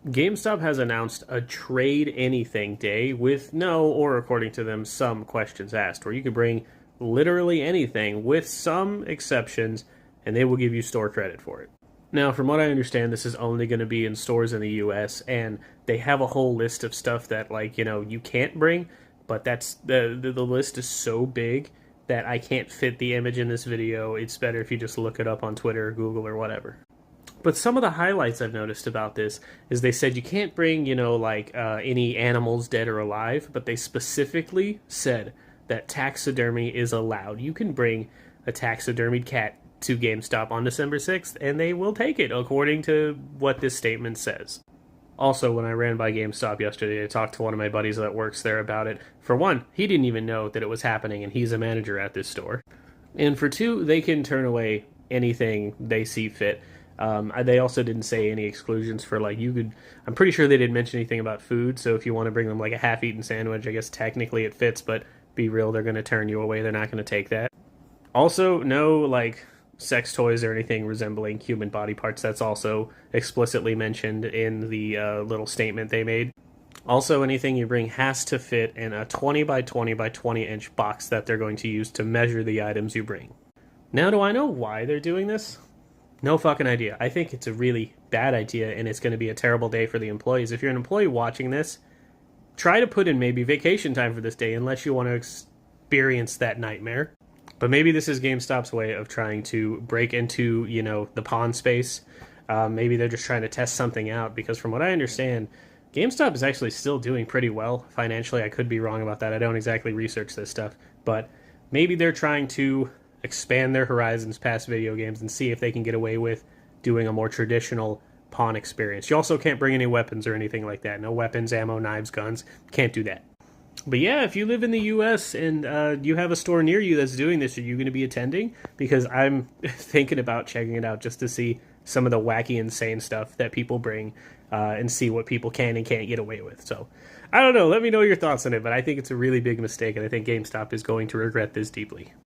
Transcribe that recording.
GameStop has announced a trade anything day with no, or according to them, some questions asked, where you can bring literally anything with some exceptions and they will give you store credit for it. Now, from what I understand, this is only going to be in stores in the US, and they have a whole list of stuff that, like, you can't bring, but that's the list is so big that I can't fit the image in this video. It's better if you just look it up on Twitter or Google or whatever. But some of the highlights I've noticed about this is they said you can't bring, any animals dead or alive, but they specifically said that taxidermy is allowed. You can bring a taxidermied cat to GameStop on December 6th, and they will take it, according to what this statement says. Also, when I ran by GameStop yesterday, I talked to one of my buddies that works there about it. For one, he didn't even know that it was happening, and he's a manager at this store. And for two, they can turn away anything they see fit. They also didn't say any exclusions for, like, you could. I'm pretty sure they didn't mention anything about food, so if you want to bring them like a half-eaten sandwich, I guess technically it fits, but be real, they're going to turn you away. They're not going to take that. Also, no, like, sex toys or anything resembling human body parts. That's also explicitly mentioned in the little statement they made. Also, anything you bring has to fit in a 20 by 20 by 20 inch box that they're going to use to measure the items you bring. Now, do I know why they're doing this? No fucking idea. I think it's a really bad idea, and it's going to be a terrible day for the employees. If you're an employee watching this, try to put in maybe vacation time for this day, unless you want to experience that nightmare. But maybe this is GameStop's way of trying to break into, the pawn space. Maybe they're just trying to test something out, because from what I understand, GameStop is actually still doing pretty well financially. I could be wrong about that. I don't exactly research this stuff. But maybe they're trying to expand their horizons past video games and see if they can get away with doing a more traditional pawn experience. You also can't bring any weapons or anything like that. No weapons, ammo, knives, guns. Can't do that. But yeah, if you live in the US and you have a store near you that's doing this, are you going to be attending? Because I'm thinking about checking it out just to see some of the wacky, insane stuff that people bring and see what people can and can't get away with. So, I don't know. Let me know your thoughts on it, but I think it's a really big mistake, and I think GameStop is going to regret this deeply.